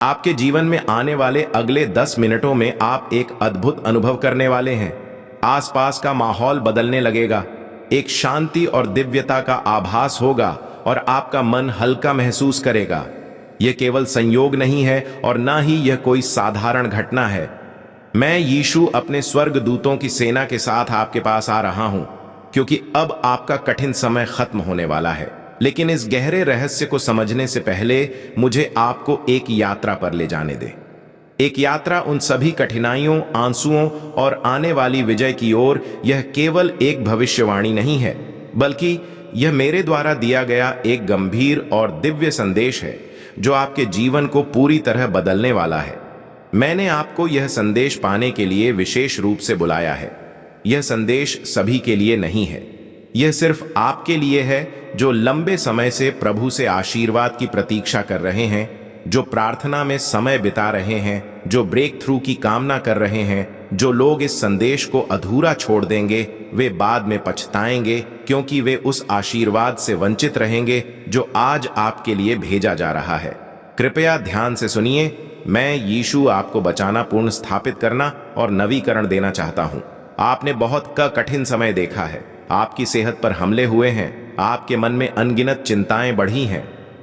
आपके जीवन में आने वाले अगले 10 मिनटों में आप एक अद्भुत अनुभव करने वाले हैं। आसपास का माहौल बदलने लगेगा, एक शांति और दिव्यता का आभास होगा और आपका मन हल्का महसूस करेगा। यह केवल संयोग नहीं है और ना ही यह कोई साधारण घटना है। मैं यीशु अपने स्वर्ग दूतों की सेना के साथ आपके पास आ रहा हूं, क्योंकि अब आपका कठिन समय खत्म होने वाला है। लेकिन इस गहरे रहस्य को समझने से पहले मुझे आपको एक यात्रा पर ले जाने दें। एक यात्रा उन सभी कठिनाइयों, आंसुओं और आने वाली विजय की ओर। यह केवल एक भविष्यवाणी नहीं है, बल्कि यह मेरे द्वारा दिया गया एक गंभीर और दिव्य संदेश है जो आपके जीवन को पूरी तरह बदलने वाला है। मैंने आपको यह संदेश पाने के लिए विशेष रूप से बुलाया है। यह संदेश सभी के लिए नहीं है, यह सिर्फ आपके लिए है जो लंबे समय से प्रभु से आशीर्वाद की प्रतीक्षा कर रहे हैं, जो प्रार्थना में समय बिता रहे हैं, जो ब्रेक थ्रू की कामना कर रहे हैं। जो लोग इस संदेश को अधूरा छोड़ देंगे वे बाद में पछताएंगे, क्योंकि वे उस आशीर्वाद से वंचित रहेंगे जो आज आपके लिए भेजा जा रहा है। कृपया ध्यान से सुनिए। मैं यीशु आपको बचाना, पूर्ण स्थापित करना और नवीकरण देना चाहता हूं। आपने बहुत कठिन समय देखा है, आपकी सेहत पर हमले हुए हैं, आपके मन में अनगिनत चिंताएं बढ़ी हैं।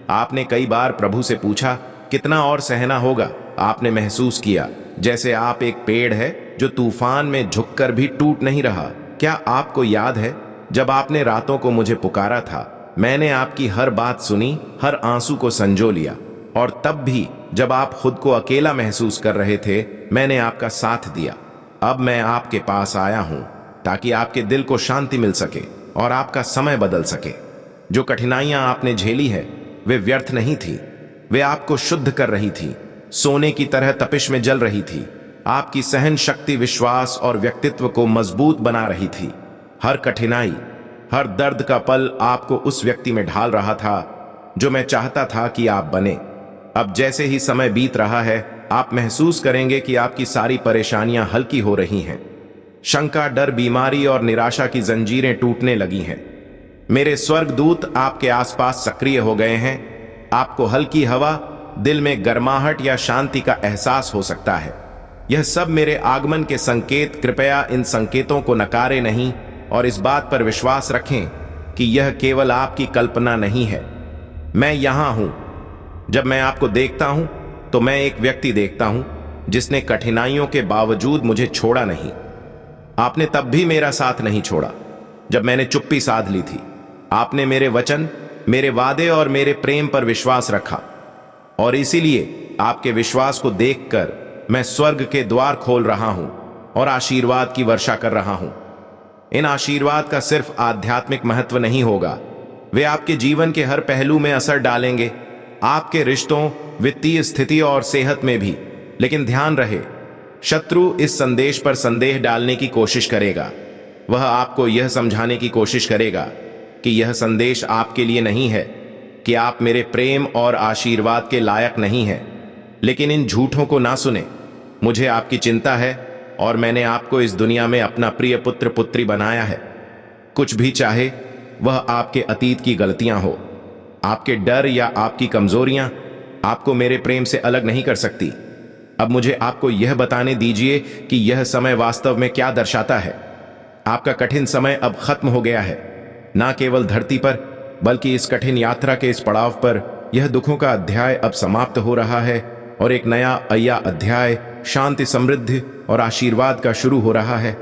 आपने कई बार प्रभु से पूछा, कितना और सहना होगा। आपने महसूस किया जैसे आप एक पेड़ है जो तूफान में झुककर भी टूट नहीं रहा। क्या आपको याद है जब आपने रातों को मुझे पुकारा था? मैंने आपकी हर बात सुनी, हर आंसू को संजो लिया। और तब भी जब आप खुद को अकेला महसूस कर रहे थे, मैंने आपका साथ दिया। अब मैं आपके पास आया हूं ताकि आपके दिल को शांति मिल सके और आपका समय बदल सके। जो कठिनाइयां आपने झेली है वे व्यर्थ नहीं थी, वे आपको शुद्ध कर रही थी, सोने की तरह तपिश में जल रही थी। आपकी सहन शक्ति, विश्वास और व्यक्तित्व को मजबूत बना रही थी। हर कठिनाई, हर दर्द का पल आपको उस व्यक्ति में ढाल रहा था जो मैं चाहता था कि आप बने। अब जैसे ही समय बीत रहा है, आप महसूस करेंगे कि आपकी सारी परेशानियां हल्की हो रही हैं। शंका, डर, बीमारी और निराशा की जंजीरें टूटने लगी हैं। मेरे स्वर्गदूत आपके आसपास सक्रिय हो गए हैं। आपको हल्की हवा, दिल में गर्माहट या शांति का एहसास हो सकता है। यह सब मेरे आगमन के संकेत। कृपया इन संकेतों को नकारे नहीं और इस बात पर विश्वास रखें कि यह केवल आपकी कल्पना नहीं है। मैं यहां हूं। जब मैं आपको देखता हूं तो मैं एक व्यक्ति देखता हूं जिसने कठिनाइयों के बावजूद मुझे छोड़ा नहीं। आपने तब भी मेरा साथ नहीं छोड़ा जब मैंने चुप्पी साध ली थी। आपने मेरे वचन, मेरे वादे और मेरे प्रेम पर विश्वास रखा, और इसीलिए आपके विश्वास को देखकर मैं स्वर्ग के द्वार खोल रहा हूं और आशीर्वाद की वर्षा कर रहा हूं। इन आशीर्वाद का सिर्फ आध्यात्मिक महत्व नहीं होगा, वे आपके जीवन के हर पहलू में असर डालेंगे, आपके रिश्तों, वित्तीय स्थिति और सेहत में भी। लेकिन ध्यान रहे, शत्रु इस संदेश पर संदेह डालने की कोशिश करेगा। वह आपको यह समझाने की कोशिश करेगा कि यह संदेश आपके लिए नहीं है, कि आप मेरे प्रेम और आशीर्वाद के लायक नहीं हैं। लेकिन इन झूठों को ना सुने। मुझे आपकी चिंता है और मैंने आपको इस दुनिया में अपना प्रिय पुत्र पुत्री बनाया है। कुछ भी चाहे वह आपके अतीत की गलतियां हो, आपके डर या आपकी कमजोरियां आपको मेरे प्रेम से अलग नहीं कर सकती। अब मुझे आपको यह बताने दीजिए कि यह समय वास्तव में क्या दर्शाता है। आपका कठिन समय अब खत्म हो गया है, ना केवल धरती पर बल्कि इस कठिन यात्रा के इस पड़ाव पर। यह दुखों का अध्याय अब समाप्त हो रहा है और एक नया अध्याय शांति, समृद्धि और आशीर्वाद का शुरू हो रहा है।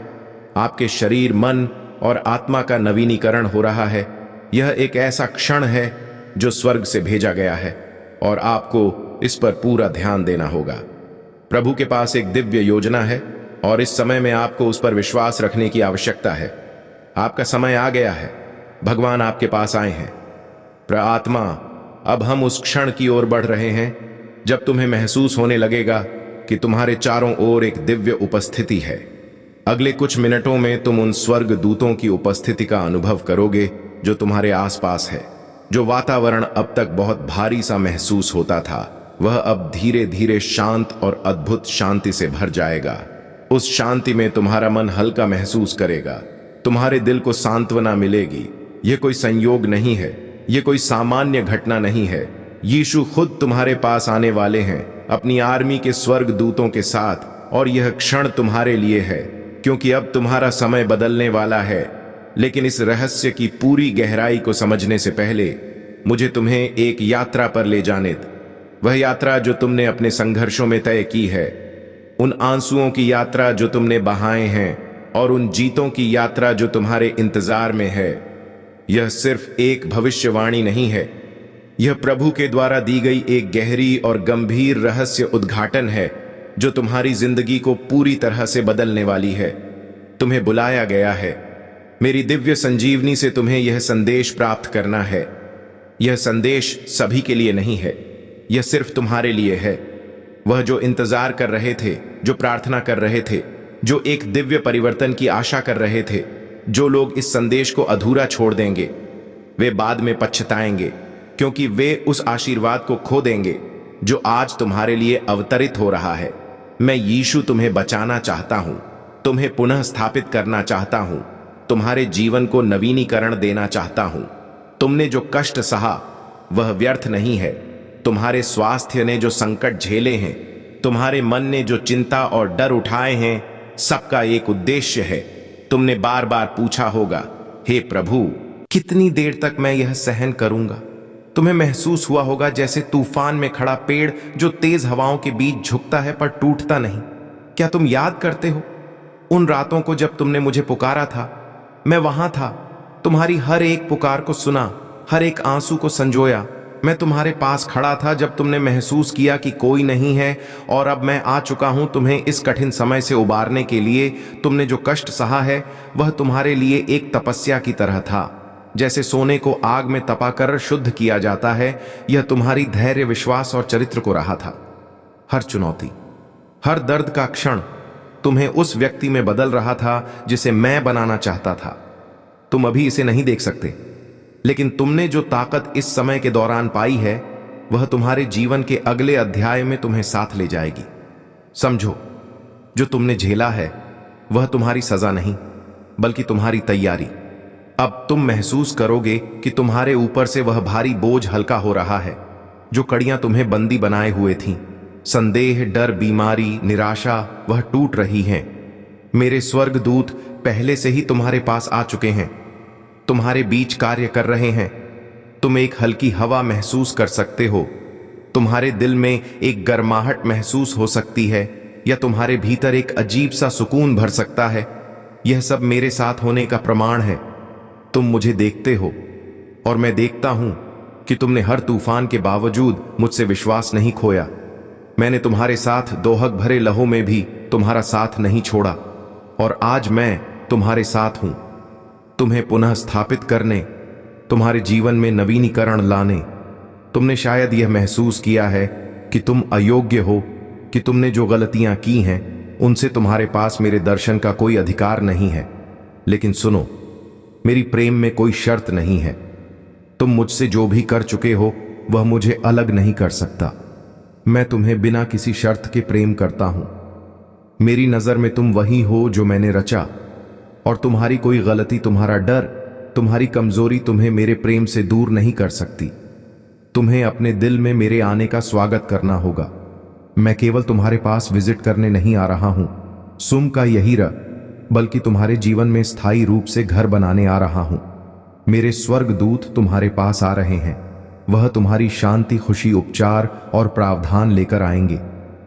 आपके शरीर, मन और आत्मा का नवीनीकरण हो रहा है। यह एक ऐसा क्षण है जो स्वर्ग से भेजा गया है और आपको इस पर पूरा ध्यान देना होगा। प्रभु के पास एक दिव्य योजना है और इस समय में आपको उस पर विश्वास रखने की आवश्यकता है। आपका समय आ गया है, भगवान आपके पास आए हैं। आत्मा, अब हम उस क्षण की ओर बढ़ रहे हैं जब तुम्हें महसूस होने लगेगा कि तुम्हारे चारों ओर एक दिव्य उपस्थिति है। अगले कुछ मिनटों में तुम उन स्वर्ग दूतों की उपस्थिति का अनुभव करोगे जो तुम्हारे आसपास है। जो वातावरण अब तक बहुत भारी सा महसूस होता था, वह अब धीरे धीरे शांत और अद्भुत शांति से भर जाएगा। उस शांति में तुम्हारा मन हल्का महसूस करेगा, तुम्हारे दिल को सांत्वना मिलेगी। यह कोई संयोग नहीं है, यह कोई सामान्य घटना नहीं है। यीशु खुद तुम्हारे पास आने वाले हैं अपनी आर्मी के स्वर्ग दूतों के साथ, और यह क्षण तुम्हारे लिए है, क्योंकि अब तुम्हारा समय बदलने वाला है। लेकिन इस रहस्य की पूरी गहराई को समझने से पहले मुझे तुम्हें एक यात्रा पर ले जाने दो। वह यात्रा जो तुमने अपने संघर्षों में तय की है, उन आंसुओं की यात्रा जो तुमने बहाए हैं, और उन जीतों की यात्रा जो तुम्हारे इंतजार में है। यह सिर्फ एक भविष्यवाणी नहीं है, यह प्रभु के द्वारा दी गई एक गहरी और गंभीर रहस्य उद्घाटन है जो तुम्हारी जिंदगी को पूरी तरह से बदलने वाली है। तुम्हें बुलाया गया है। मेरी दिव्य संजीवनी से तुम्हें यह संदेश प्राप्त करना है। यह संदेश सभी के लिए नहीं है, यह सिर्फ तुम्हारे लिए है। वह जो इंतजार कर रहे थे, जो प्रार्थना कर रहे थे, जो एक दिव्य परिवर्तन की आशा कर रहे थे, जो लोग इस संदेश को अधूरा छोड़ देंगे, वे बाद में पछताएंगे, क्योंकि वे उस आशीर्वाद को खो देंगे जो आज तुम्हारे लिए अवतरित हो रहा है। मैं यीशु तुम्हें बचाना चाहता हूं, तुम्हें पुनः स्थापित करना चाहता हूं, तुम्हारे जीवन को नवीनीकरण देना चाहता हूं। तुमने जो कष्ट सहा वह व्यर्थ नहीं है। तुम्हारे स्वास्थ्य ने जो संकट झेले हैं, तुम्हारे मन ने जो चिंता और डर उठाए हैं, सबका एक उद्देश्य है। तुमने बार बार पूछा होगा, हे प्रभु, कितनी देर तक मैं यह सहन करूंगा? तुम्हें महसूस हुआ होगा जैसे तूफान में खड़ा पेड़ जो तेज हवाओं के बीच झुकता है पर टूटता नहीं। क्या तुम याद करते हो उन रातों को जब तुमने मुझे पुकारा था? मैं वहां था, तुम्हारी हर एक पुकार को सुना, हर एक आंसू को संजोया। मैं तुम्हारे पास खड़ा था जब तुमने महसूस किया कि कोई नहीं है, और अब मैं आ चुका हूं तुम्हें इस कठिन समय से उबारने के लिए। तुमने जो कष्ट सहा है वह तुम्हारे लिए एक तपस्या की तरह था। जैसे सोने को आग में तपाकर शुद्ध किया जाता है, यह तुम्हारी धैर्य, विश्वास और चरित्र को रहा था। हर चुनौती, हर दर्द का क्षण तुम्हें उस व्यक्ति में बदल रहा था जिसे मैं बनाना चाहता था। तुम अभी इसे नहीं देख सकते, लेकिन तुमने जो ताकत इस समय के दौरान पाई है वह तुम्हारे जीवन के अगले अध्याय में तुम्हें साथ ले जाएगी। समझो, जो तुमने झेला है वह तुम्हारी सजा नहीं, बल्कि तुम्हारी तैयारी। अब तुम महसूस करोगे कि तुम्हारे ऊपर से वह भारी बोझ हल्का हो रहा है जो कड़ियां तुम्हें बंदी बनाए हुए थीं। संदेह, डर, बीमारी, निराशा, वह टूट रही हैं। मेरे स्वर्गदूत पहले से ही तुम्हारे पास आ चुके हैं, तुम्हारे बीच कार्य कर रहे हैं। तुम एक हल्की हवा महसूस कर सकते हो, तुम्हारे दिल में एक गर्माहट महसूस हो सकती है, या तुम्हारे भीतर एक अजीब सा सुकून भर सकता है। यह सब मेरे साथ होने का प्रमाण है। तुम मुझे देखते हो और मैं देखता हूं कि तुमने हर तूफान के बावजूद मुझसे विश्वास नहीं खोया। मैंने तुम्हारे साथ दोहक भरे लहू में भी तुम्हारा साथ नहीं छोड़ा, और आज मैं तुम्हारे साथ हूं, तुम्हें पुनः स्थापित करने, तुम्हारे जीवन में नवीनीकरण लाने। तुमने शायद यह महसूस किया है कि तुम अयोग्य हो, कि तुमने जो गलतियां की हैं उनसे तुम्हारे पास मेरे दर्शन का कोई अधिकार नहीं है। लेकिन सुनो, मेरी प्रेम में कोई शर्त नहीं है। तुम मुझसे जो भी कर चुके हो वह मुझे अलग नहीं कर सकता। मैं तुम्हें बिना किसी शर्त के प्रेम करता हूं। मेरी नजर में तुम वही हो जो मैंने रचा, और तुम्हारी कोई गलती, तुम्हारा डर, तुम्हारी कमजोरी तुम्हें मेरे प्रेम से दूर नहीं कर सकती। तुम्हें अपने दिल में मेरे आने का स्वागत करना होगा। मैं केवल तुम्हारे पास विजिट करने नहीं आ रहा हूं, सुम का यही रह, बल्कि तुम्हारे जीवन में स्थायी रूप से घर बनाने आ रहा हूं। मेरे स्वर्गदूत तुम्हारे पास आ रहे हैं। वह तुम्हारी शांति, खुशी, उपचार और प्रावधान लेकर आएंगे।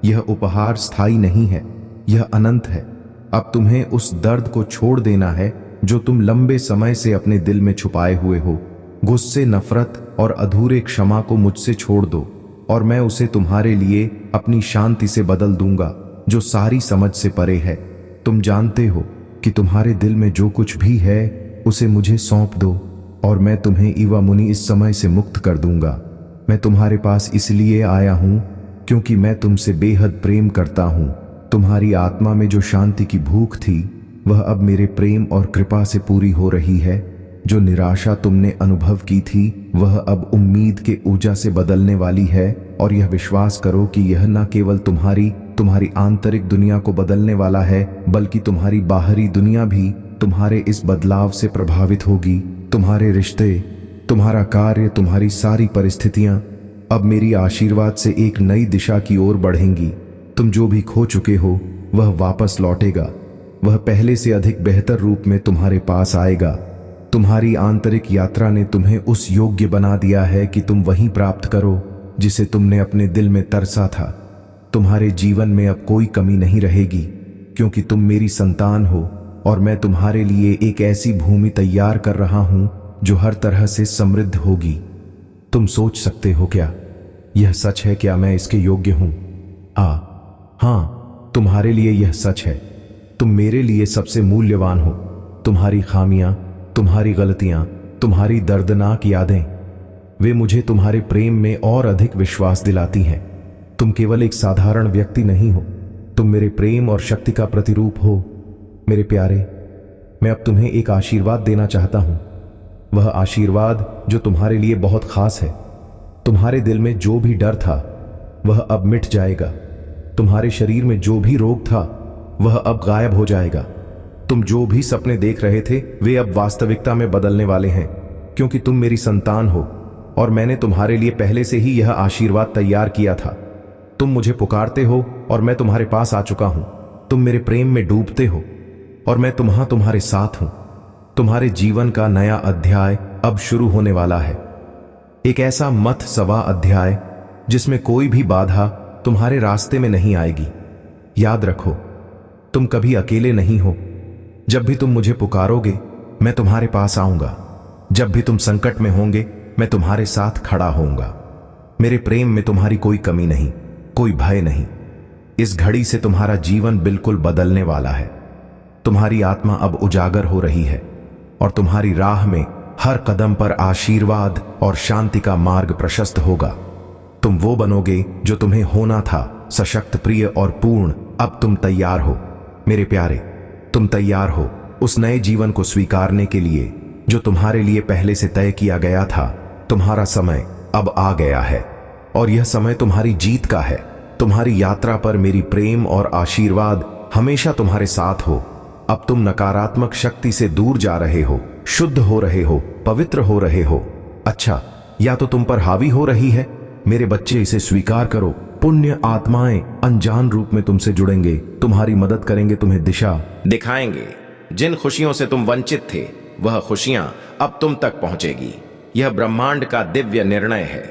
यह उपहार स्थायी नहीं है, यह अनंत है। अब तुम्हें उस दर्द को छोड़ देना है जो तुम लंबे समय से अपने दिल में छुपाए हुए हो। गुस्से, नफरत और अधूरे क्षमा को मुझसे छोड़ दो, और मैं उसे तुम्हारे लिए अपनी शांति से बदल दूंगा जो सारी समझ से परे है। तुम जानते हो कि तुम्हारे दिल में जो कुछ भी है उसे मुझे सौंप दो, और मैं तुम्हें ईवा मुनि इस समय से मुक्त कर दूंगा। मैं तुम्हारे पास इसलिए आया हूं क्योंकि मैं तुमसे बेहद प्रेम करता हूं। तुम्हारी आत्मा में जो शांति की भूख थी वह अब मेरे प्रेम और कृपा से पूरी हो रही है। जो निराशा तुमने अनुभव की थी वह अब उम्मीद के ऊर्जा से बदलने वाली है, और यह विश्वास करो कि यह न केवल तुम्हारी आंतरिक दुनिया को बदलने वाला है, बल्कि तुम्हारी बाहरी दुनिया भी तुम्हारे इस बदलाव से प्रभावित होगी। तुम्हारे रिश्ते, तुम्हारा कार्य, तुम्हारी सारी परिस्थितियां अब मेरी आशीर्वाद से एक नई दिशा की ओर बढ़ेंगी। तुम जो भी खो चुके हो वह वापस लौटेगा। वह पहले से अधिक बेहतर रूप में तुम्हारे पास आएगा। तुम्हारी आंतरिक यात्रा ने तुम्हें उस योग्य बना दिया है कि तुम वही प्राप्त करो जिसे तुमने अपने दिल में तरसा था। तुम्हारे जीवन में अब कोई कमी नहीं रहेगी, क्योंकि तुम मेरी संतान हो और मैं तुम्हारे लिए एक ऐसी भूमि तैयार कर रहा हूं जो हर तरह से समृद्ध होगी। तुम सोच सकते हो क्या यह सच है? क्या मैं इसके योग्य हूं? हाँ, तुम्हारे लिए यह सच है। तुम मेरे लिए सबसे मूल्यवान हो। तुम्हारी खामियां, तुम्हारी गलतियां, तुम्हारी दर्दनाक यादें, वे मुझे तुम्हारे प्रेम में और अधिक विश्वास दिलाती हैं। तुम केवल एक साधारण व्यक्ति नहीं हो, तुम मेरे प्रेम और शक्ति का प्रतिरूप हो। मेरे प्यारे, मैं अब तुम्हें एक आशीर्वाद देना चाहता हूं। वह आशीर्वाद जो तुम्हारे लिए बहुत खास है। तुम्हारे दिल में जो भी डर था वह अब मिट जाएगा। तुम्हारे शरीर में जो भी रोग था वह अब गायब हो जाएगा। तुम जो भी सपने देख रहे थे वे अब वास्तविकता में बदलने वाले हैं, क्योंकि तुम मेरी संतान हो और मैंने तुम्हारे लिए पहले से ही यह आशीर्वाद तैयार किया था। तुम मुझे पुकारते हो और मैं तुम्हारे पास आ चुका हूं। तुम मेरे प्रेम में डूबते हो और मैं तुम्हारे साथ हूं। तुम्हारे जीवन का नया अध्याय अब शुरू होने वाला है। एक ऐसा मत सवा अध्याय जिसमें कोई भी बाधा तुम्हारे रास्ते में नहीं आएगी। याद रखो, तुम कभी अकेले नहीं हो। जब भी तुम मुझे पुकारोगे मैं तुम्हारे पास आऊंगा। जब भी तुम संकट में होंगे मैं तुम्हारे साथ खड़ा होऊंगा। मेरे प्रेम में तुम्हारी कोई कमी नहीं, कोई भय नहीं। इस घड़ी से तुम्हारा जीवन बिल्कुल बदलने वाला है। तुम्हारी आत्मा अब उजागर हो रही है और तुम्हारी राह में हर कदम पर आशीर्वाद और शांति का मार्ग प्रशस्त होगा। तुम वो बनोगे जो तुम्हें होना था, सशक्त, प्रिय और पूर्ण। अब तुम तैयार हो मेरे प्यारे, तुम तैयार हो उस नए जीवन को स्वीकारने के लिए जो तुम्हारे लिए पहले से तय किया गया था। तुम्हारा समय अब आ गया है और यह समय तुम्हारी जीत का है। तुम्हारी यात्रा पर मेरी प्रेम और आशीर्वाद हमेशा तुम्हारे साथ हो। अब तुम नकारात्मक शक्ति से दूर जा रहे हो, शुद्ध हो रहे हो, पवित्र हो रहे हो। अच्छा, या तो तुम पर हावी हो रही है। मेरे बच्चे, इसे स्वीकार करो। पुण्य आत्माएं अनजान रूप में तुमसे जुड़ेंगे, तुम्हारी मदद करेंगे, तुम्हें दिशा दिखाएंगे। जिन खुशियों से तुम वंचित थे वह खुशियां अब तुम तक पहुंचेगी। यह ब्रह्मांड का दिव्य निर्णय है।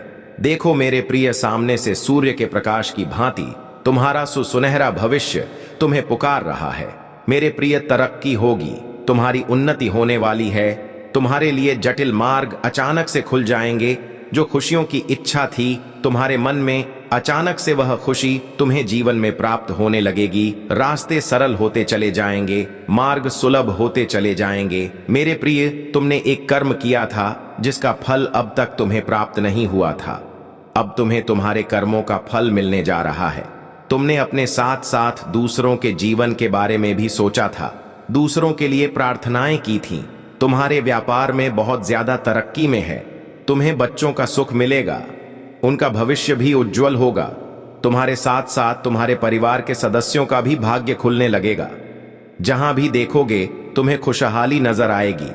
देखो मेरे प्रिय, सामने से सूर्य के प्रकाश की भांति तुम्हारा सुनहरा भविष्य तुम्हें पुकार रहा है। मेरे प्रिय, तरक्की होगी, तुम्हारी उन्नति होने वाली है। तुम्हारे लिए जटिल मार्ग अचानक से खुल जाएंगे। जो खुशियों की इच्छा थी तुम्हारे मन में, अचानक से वह खुशी तुम्हें जीवन में प्राप्त होने लगेगी। रास्ते सरल होते चले जाएंगे, मार्ग सुलभ होते चले जाएंगे। मेरे प्रिय, तुमने एक कर्म किया था जिसका फल अब तक तुम्हें प्राप्त नहीं हुआ था। अब तुम्हें तुम्हारे कर्मों का फल मिलने जा रहा है। तुमने अपने साथ साथ दूसरों के जीवन के बारे में भी सोचा था, दूसरों के लिए प्रार्थनाएं की थीं। तुम्हारे व्यापार में बहुत ज्यादा तरक्की में है। तुम्हें बच्चों का सुख मिलेगा, उनका भविष्य भी उज्जवल होगा। तुम्हारे साथ साथ तुम्हारे परिवार के सदस्यों का भी भाग्य खुलने लगेगा। जहां भी देखोगे तुम्हें खुशहाली नजर आएगी।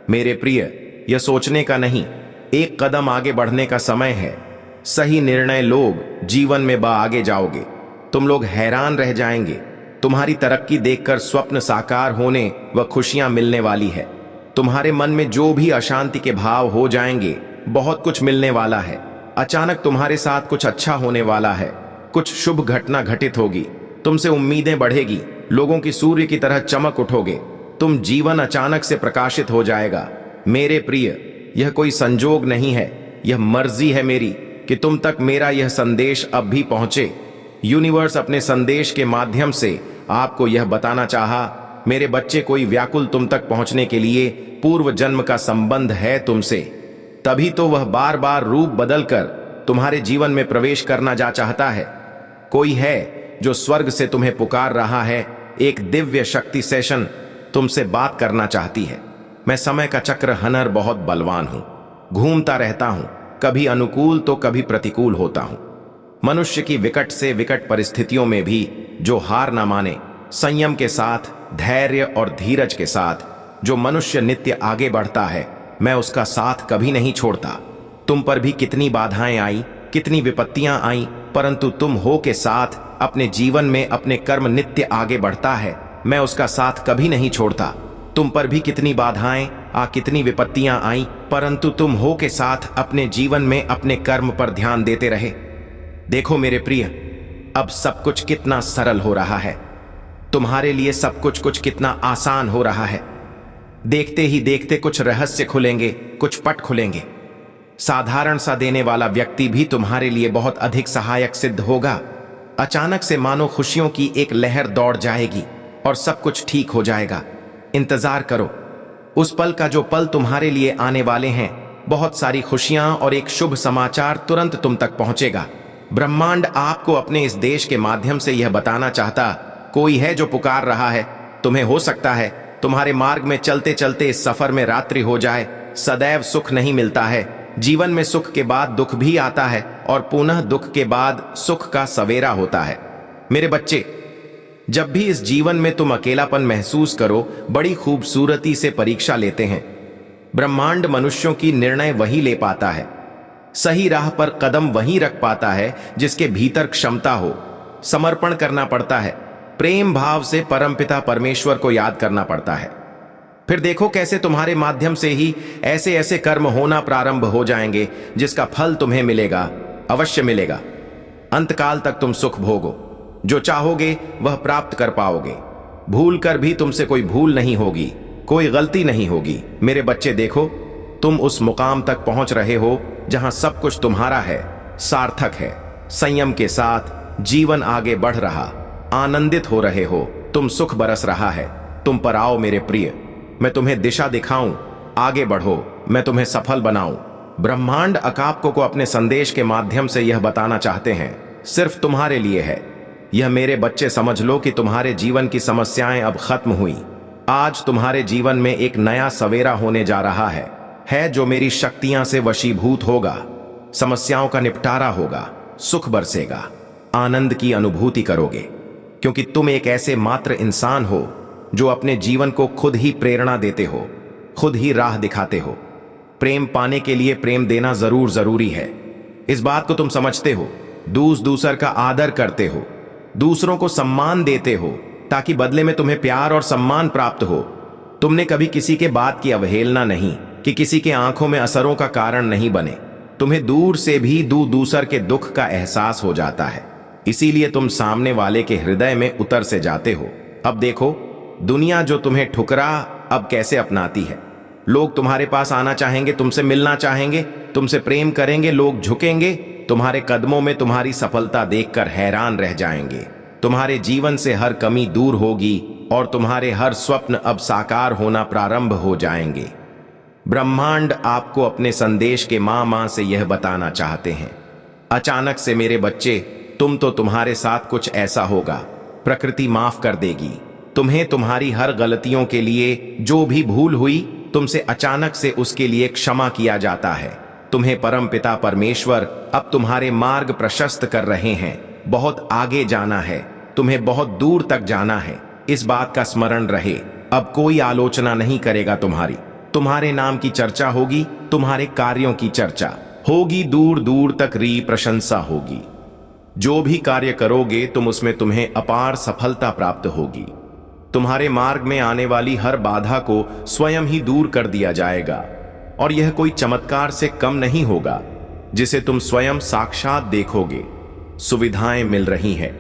मेरे प्रिय, यह सोचने का नहीं, एक कदम आगे बढ़ने का समय है। सही निर्णय लोग जीवन में आगे जाओगे। तुम लोग हैरान रह जाएंगे। तुम्हारी तरक्की देखकर स्वप्न साकार होने व खुशियां मिलने वाली है। तुम्हारे मन में जो भी अशांति के भाव हो जाएंगे, बहुत कुछ मिलने वाला है। अचानक तुम्हारे साथ कुछ अच्छा होने वाला है। कुछ शुभ घटना घटित होगी। तुमसे उम्मीदें बढ़ेगी। लोगों की सूर्य की तरह चमक उठोगे। तुम जीवन अचानक से प्रकाशित हो जाएगा। मेरे प्रिय, यह कोई संजोग नहीं है, यह मर्जी है मेरी कि तुम तक मेरा यह संदेश अब भी पहुंचे। यूनिवर्स अपने संदेश के माध्यम से आपको यह बताना चाहा, मेरे बच्चे, कोई व्याकुल तुम तक पहुंचने के लिए पूर्व जन्म का संबंध है तुमसे। तभी तो वह बार बार रूप बदलकर तुम्हारे जीवन में प्रवेश करना चाहता है। कोई है जो स्वर्ग से तुम्हें पुकार रहा है। एक दिव्य शक्ति सेशन तुमसे बात करना चाहती है। मैं समय का चक्र हनर बहुत बलवान हूं, घूमता रहता हूं, कभी अनुकूल तो कभी प्रतिकूल होता हूं। मनुष्य की विकट से विकट परिस्थितियों में भी जो हार न माने, संयम के साथ, धैर्य और धीरज के साथ जो मनुष्य नित्य आगे बढ़ता है, मैं उसका साथ कभी नहीं छोड़ता। तुम पर भी कितनी बाधाएं आई, कितनी विपत्तियां आई, परंतु तुम हो के साथ अपने जीवन में अपने कर्म नित्य आगे बढ़ता है। मैं उसका साथ कभी नहीं छोड़ता। तुम पर भी कितनी बाधाएं कितनी विपत्तियां आई, परंतु तुम हो के साथ अपने जीवन में अपने कर्म पर ध्यान देते रहे। देखो मेरे प्रिय, अब सब कुछ कितना सरल हो रहा है। तुम्हारे लिए सब कुछ कितना आसान हो रहा है। देखते ही देखते कुछ रहस्य खुलेंगे, कुछ पट खुलेंगे। साधारण सा देने वाला व्यक्ति भी तुम्हारे लिए बहुत अधिक सहायक सिद्ध होगा। अचानक से मानो खुशियों की एक लहर दौड़ जाएगी और सब कुछ ठीक हो जाएगा। इंतजार करो, उस पल का जो पल तुम्हारे लिए आने वाले हैं। बहुत सारी खुशियां और एक शुभ समाचार तुरंत तुम तक पहुंचेगा। ब्रह्मांड आपको अपने इस देश के माध्यम से यह बताना चाहता, कोई है जो पुकार रहा है तुम्हें। हो सकता है तुम्हारे मार्ग में चलते चलते इस सफर में रात्रि हो जाए। सदैव सुख नहीं मिलता है। जीवन में सुख के बाद दुख भी आता है और पुनः दुख के बाद सुख का सवेरा होता है। मेरे बच्चे, जब भी इस जीवन में तुम अकेलापन महसूस करो, बड़ी खूबसूरती से परीक्षा लेते हैं। ब्रह्मांड मनुष्यों की निर्णय वही ले पाता है, सही राह पर कदम वही रख पाता है जिसके भीतर क्षमता हो। समर्पण करना पड़ता है, प्रेम भाव से परमपिता परमेश्वर को याद करना पड़ता है। फिर देखो कैसे तुम्हारे माध्यम से ही ऐसे ऐसे कर्म होना प्रारंभ हो जाएंगे जिसका फल तुम्हें मिलेगा, अवश्य मिलेगा। अंतकाल तक तुम सुख भोगो, जो चाहोगे वह प्राप्त कर पाओगे। भूल कर भी तुमसे कोई भूल नहीं होगी, कोई गलती नहीं होगी। मेरे बच्चे देखो, तुम उस मुकाम तक पहुंच रहे हो जहां सब कुछ तुम्हारा है, सार्थक है। संयम के साथ जीवन आगे बढ़ रहा, आनंदित हो रहे हो, तुम सुख बरस रहा है। तुम पर आओ मेरे प्रिय, मैं तुम्हें दिशा दिखाऊं, आगे बढ़ो, मैं तुम्हें सफल बनाऊं। ब्रह्मांड आपको को अपने संदेश के माध्यम से यह बताना चाहते हैं, सिर्फ तुम्हारे लिए है। यह मेरे बच्चे समझ लो कि तुम्हारे जीवन की समस्याएं अब खत्म हुई। आज तुम्हारे जीवन में एक नया सवेरा होने जा रहा है जो मेरी शक्तियां से वशीभूत होगा। समस्याओं का निपटारा होगा, सुख बरसेगा, आनंद की अनुभूति करोगे, क्योंकि तुम एक ऐसे मात्र इंसान हो जो अपने जीवन को खुद ही प्रेरणा देते हो, खुद ही राह दिखाते हो। प्रेम पाने के लिए प्रेम देना जरूरी है। इस बात को तुम समझते हो। दूसर का आदर करते हो, दूसरों को सम्मान देते हो, ताकि बदले में तुम्हें प्यार और सम्मान प्राप्त हो। तुमने कभी किसी के बात की अवहेलना नहीं कि किसी के आंखों में असरों का कारण नहीं बने। तुम्हें दूर से भी दूसर के दुख का एहसास हो जाता है, इसीलिए तुम सामने वाले के हृदय में उतर से जाते हो। अब देखो, दुनिया जो तुम्हें ठुकरा अब कैसे अपनाती है। लोग तुम्हारे पास आना चाहेंगे, तुमसे मिलना चाहेंगे, तुमसे प्रेम करेंगे। लोग झुकेंगे तुम्हारे कदमों में, तुम्हारी सफलता देखकर हैरान रह जाएंगे। तुम्हारे जीवन से हर कमी दूर होगी और तुम्हारे हर स्वप्न अब साकार होना प्रारंभ हो जाएंगे। ब्रह्मांड आपको अपने संदेश के मां से यह बताना चाहते हैं। अचानक से मेरे बच्चे, तुम्हारे साथ कुछ ऐसा होगा, प्रकृति माफ कर देगी तुम्हें। तुम्हारी हर गलतियों के लिए जो भी भूल हुई, तुमसे अचानक से उसके लिए क्षमा किया जाता है। तुम्हें परमपिता परमेश्वर अब तुम्हारे मार्ग प्रशस्त कर रहे हैं। बहुत आगे जाना है, तुम्हें बहुत दूर तक जाना है। इस बात का स्मरण रहे, अब कोई आलोचना नहीं करेगा तुम्हारी। तुम्हारे नाम की चर्चा होगी, तुम्हारे कार्यों की चर्चा होगी, दूर दूर तक प्रशंसा होगी। जो भी कार्य करोगे तुम उसमें तुम्हें अपार सफलता प्राप्त होगी। तुम्हारे मार्ग में आने वाली हर बाधा को स्वयं ही दूर कर दिया जाएगा, और यह कोई चमत्कार से कम नहीं होगा जिसे तुम स्वयं साक्षात देखोगे। सुविधाएं मिल रही हैं,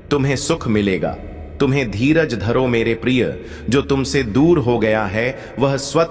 तुम्हें सुख मिलेगा। तुम्हें धीरज धरो मेरे प्रिय, जो तुमसे दूर हो गया है वह स्वतः